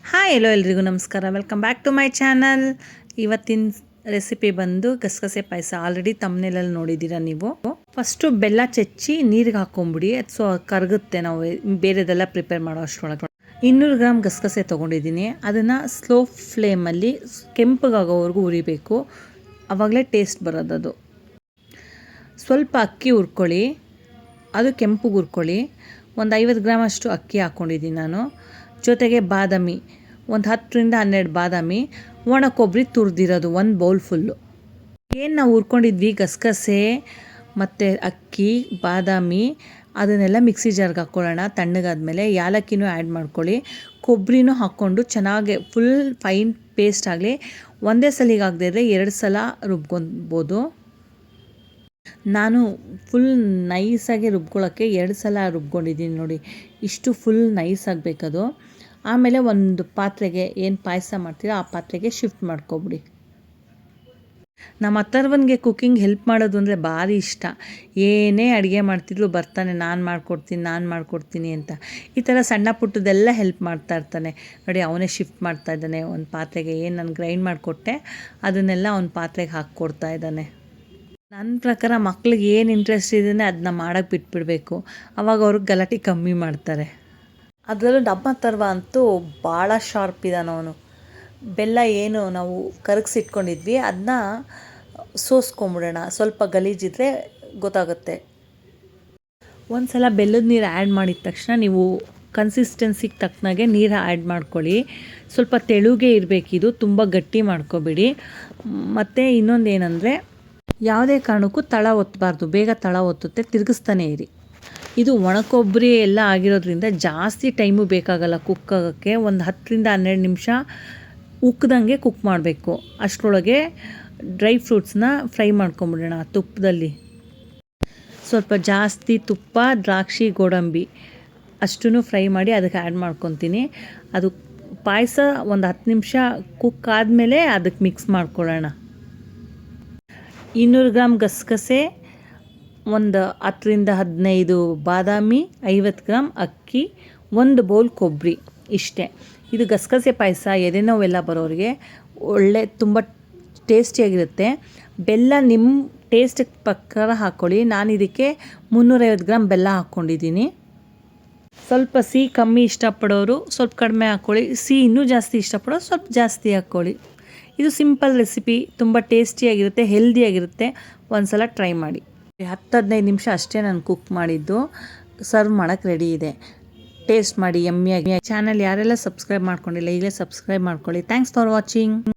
Hi ಎಲ್ಲೋ ಎಲ್ರಿಗೂ ನಮಸ್ಕಾರ. Welcome back to my channel. ಇವತ್ತಿನ ರೆಸಿಪಿ ಬಂದು ಗಸಗಸೆ ಪಾಯಸ. ಆಲ್ರೆಡಿ ತಮ್ಮನೇಲಲ್ಲಿ ನೋಡಿದ್ದೀರಾ ನೀವು. ಫಸ್ಟು ಬೆಲ್ಲ ಚೆಚ್ಚಿ ನೀರಿಗೆ ಹಾಕೊಂಬಿಡಿ, ಸೊ ಕರಗುತ್ತೆ. ನಾವು ಬೇರೆದೆಲ್ಲ ಪ್ರಿಪೇರ್ ಮಾಡೋ ಅಷ್ಟರೊಳಗೆ 200 ಗ್ರಾಮ್ ಗಸಗಸೆ ತೊಗೊಂಡಿದ್ದೀನಿ. ಅದನ್ನು ಸ್ಲೋ ಫ್ಲೇಮಲ್ಲಿ ಕೆಂಪಗಾಗೋವರೆಗೂ ಉರಿಬೇಕು, ಆವಾಗಲೇ ಟೇಸ್ಟ್ ಬರೋದದು. ಸ್ವಲ್ಪ ಅಕ್ಕಿ ಹುರ್ಕೊಳ್ಳಿ, ಅದು ಕೆಂಪುಗೆ ಹುರ್ಕೊಳ್ಳಿ. ಒಂದು 50 ಗ್ರಾಮ್ ಅಷ್ಟು ಅಕ್ಕಿ ಹಾಕ್ಕೊಂಡಿದ್ದೀನಿ ನಾನು. ಜೊತೆಗೆ ಬಾದಾಮಿ, ಒಂದು 10 ರಿಂದ 12 ಬಾದಾಮಿ, ಒಣ ಕೊಬ್ಬರಿ ತುರಿದಿರೋದು 1 ಬೌಲ್ ಫುಲ್ಲು. ಏನು ನಾವು ಹುರ್ಕೊಂಡಿದ್ವಿ ಗಸಗಸೆ ಮತ್ತು ಅಕ್ಕಿ, ಬಾದಾಮಿ, ಅದನ್ನೆಲ್ಲ ಮಿಕ್ಸಿ ಜಾರ್ಗೆ ಹಾಕ್ಕೊಳ್ಳೋಣ. ತಣ್ಣಗಾದ್ಮೇಲೆ ಯಾಲಕ್ಕಿನೂ ಆ್ಯಡ್ ಮಾಡ್ಕೊಳ್ಳಿ, ಕೊಬ್ಬರಿನೂ ಹಾಕ್ಕೊಂಡು ಚೆನ್ನಾಗಿ ಫುಲ್ ಫೈನ್ ಪೇಸ್ಟ್ ಆಗಲಿ. ಒಂದೇ ಸಲಿಗೆ ಆಗದೇ ಇದ್ದರೆ 2 ಸಲ ರುಬ್ಕೊಬೋದು. ನಾನು ಫುಲ್ ನೈಸಾಗಿ ರುಬ್ಕೊಳ್ಳೋಕ್ಕೆ 2 ಸಲ ರುಬ್ಕೊಂಡಿದ್ದೀನಿ ನೋಡಿ. ಇಷ್ಟು ಫುಲ್ ನೈಸ್ ಆಗಬೇಕದು. ಆಮೇಲೆ ಒಂದು ಪಾತ್ರೆಗೆ ಏನು ಪಾಯಸ ಮಾಡ್ತೀರೋ ಆ ಪಾತ್ರೆಗೆ ಶಿಫ್ಟ್ ಮಾಡ್ಕೊಬಿಡಿ. ನಮ್ಮ ಅಥರ್ವನ್ಗೆ ಕುಕ್ಕಿಂಗ್ ಹೆಲ್ಪ್ ಮಾಡೋದು ಅಂದರೆ ಭಾರಿ ಇಷ್ಟ. ಏನೇ ಅಡುಗೆ ಮಾಡ್ತಿದ್ರು ಬರ್ತಾನೆ, ನಾನು ಮಾಡ್ಕೊಡ್ತೀನಿ ಅಂತ. ಈ ಥರ ಸಣ್ಣ ಪುಟ್ಟದೆಲ್ಲ ಹೆಲ್ಪ್ ಮಾಡ್ತಾ ಇರ್ತಾನೆ ನೋಡಿ. ಅವನೇ ಶಿಫ್ಟ್ ಮಾಡ್ತಾ ಇದ್ದಾನೆ ಒಂದು ಪಾತ್ರೆಗೆ. ಏನು ನಾನು ಗ್ರೈಂಡ್ ಮಾಡಿಕೊಟ್ಟೆ ಅದನ್ನೆಲ್ಲ ಅವ್ನ ಪಾತ್ರೆಗೆ ಹಾಕ್ಕೊಡ್ತಾ ಇದ್ದಾನೆ. ನನ್ನ ಪ್ರಕಾರ ಮಕ್ಳಿಗೆ ಏನು ಇಂಟ್ರೆಸ್ಟ್ ಇದೆಯೋ ಅದನ್ನ ಮಾಡೋಕ್ಕೆ ಬಿಟ್ಬಿಡಬೇಕು, ಅವಾಗ ಅವ್ರಿಗೆ ಗಲಾಟೆ ಕಮ್ಮಿ ಮಾಡ್ತಾರೆ. ಅದರಲ್ಲೂ ನಮ್ಮ ಅಥರ್ವ ಅಂತೂ ಭಾಳ ಶಾರ್ಪ್ ಇದ್ದಾನೆ ಅವನು. ಬೆಲ್ಲ ಏನು ನಾವು ಕರಗಿಸಿಟ್ಕೊಂಡಿದ್ವಿ ಅದನ್ನ ಸೋಸ್ಕೊಂಬಿಡೋಣ, ಸ್ವಲ್ಪ ಗಲೀಜಿದ್ರೆ ಗೊತ್ತಾಗುತ್ತೆ. ಒಂದು ಸಲ ಬೆಲ್ಲದ ನೀರು ಆ್ಯಡ್ ಮಾಡಿದ ತಕ್ಷಣ ನೀವು ಕನ್ಸಿಸ್ಟೆನ್ಸಿಗೆ ತಕ್ಕನಾಗೆ ನೀರು ಆ್ಯಡ್ ಮಾಡ್ಕೊಳ್ಳಿ. ಸ್ವಲ್ಪ ತೆಳುಗೆ ಇರಬೇಕಿದು, ತುಂಬ ಗಟ್ಟಿ ಮಾಡ್ಕೊಬೇಡಿ. ಮತ್ತು ಇನ್ನೊಂದು ಏನಂದರೆ ಯಾವುದೇ ಕಾರಣಕ್ಕೂ ತಳ ಒತ್ತಬಾರ್ದು, ಬೇಗ ತಳ ಒತ್ತುತ್ತೆ, ತಿರುಗಿಸ್ತಾನೆ ಇರಿ. ಇದು ಒಣಕೊಬ್ಬರಿ ಎಲ್ಲ ಆಗಿರೋದ್ರಿಂದ ಜಾಸ್ತಿ ಟೈಮು ಬೇಕಾಗಲ್ಲ ಕುಕ್ ಆಗೋಕ್ಕೆ. ಒಂದು 10 ರಿಂದ 12 ನಿಮಿಷ ಉಕ್ಕದಂಗೆ ಕುಕ್ ಮಾಡಬೇಕು. ಅಷ್ಟರೊಳಗೆ ಡ್ರೈ ಫ್ರೂಟ್ಸ್ನ ಫ್ರೈ ಮಾಡ್ಕೊಂಬಿಡೋಣ ತುಪ್ಪದಲ್ಲಿ. ಸ್ವಲ್ಪ ಜಾಸ್ತಿ ತುಪ್ಪ, ದ್ರಾಕ್ಷಿ, ಗೋಡಂಬಿ ಅಷ್ಟೂ ಫ್ರೈ ಮಾಡಿ ಅದಕ್ಕೆ ಆ್ಯಡ್ ಮಾಡ್ಕೊತೀನಿ. ಅದು ಪಾಯಸ ಒಂದು 10 ನಿಮಿಷ ಕುಕ್ ಆದಮೇಲೆ ಅದಕ್ಕೆ ಮಿಕ್ಸ್ ಮಾಡ್ಕೊಳ್ಳೋಣ. 200 ಗ್ರಾಮ್ ಗಸಗಸೆ, ಒಂದು 10 ರಿಂದ 15 ಬಾದಾಮಿ, 50 ಗ್ರಾಮ್ ಅಕ್ಕಿ, 1 ಬೌಲ್ ಕೊಬ್ಬರಿ, ಇಷ್ಟೇ. ಇದು ಗಸಗಸೆ ಪಾಯಸ ಎದೆನೋವೆಲ್ಲ ಬರೋರಿಗೆ ಒಳ್ಳೆ ತುಂಬ ಟೇಸ್ಟಿಯಾಗಿರುತ್ತೆ. ಬೆಲ್ಲ ನಿಮ್ಮ ಟೇಸ್ಟಿಗೆ ಪ್ರಕಾರ ಹಾಕ್ಕೊಳ್ಳಿ. ನಾನು ಇದಕ್ಕೆ 350 ಗ್ರಾಮ್ ಬೆಲ್ಲ ಹಾಕ್ಕೊಂಡಿದ್ದೀನಿ. ಸ್ವಲ್ಪ ಸಿಹಿ ಕಮ್ಮಿ ಇಷ್ಟಪಡೋರು ಸ್ವಲ್ಪ ಕಡಿಮೆ ಹಾಕ್ಕೊಳ್ಳಿ, ಸಿಹಿ ಇನ್ನೂ ಜಾಸ್ತಿ ಇಷ್ಟಪಡೋರು ಸ್ವಲ್ಪ ಜಾಸ್ತಿ ಹಾಕ್ಕೊಳ್ಳಿ. ಇದು ಸಿಂಪಲ್ ರೆಸಿಪಿ, ತುಂಬ ಟೇಸ್ಟಿಯಾಗಿರುತ್ತೆ, ಹೆಲ್ದಿಯಾಗಿರುತ್ತೆ. ಒಂದು ಸಲ ಟ್ರೈ ಮಾಡಿ. 10-15 ನಿಮಿಷ ಅಷ್ಟೇ ನಾನು ಕುಕ್ ಮಾಡಿದ್ದು. ಸರ್ವ್ ಮಾಡೋಕ್ಕೆ ರೆಡಿ ಇದೆ. ಟೇಸ್ಟ್ ಮಾಡಿ, ಯಮ್ಮಿಯಾಗಿ. ಚಾನಲ್ ಯಾರೆಲ್ಲ ಸಬ್ಸ್ಕ್ರೈಬ್ ಮಾಡ್ಕೊಂಡಿಲ್ಲ ಈಗಲೇ ಸಬ್ಸ್ಕ್ರೈಬ್ ಮಾಡ್ಕೊಳ್ಳಿ. Thanks for watching.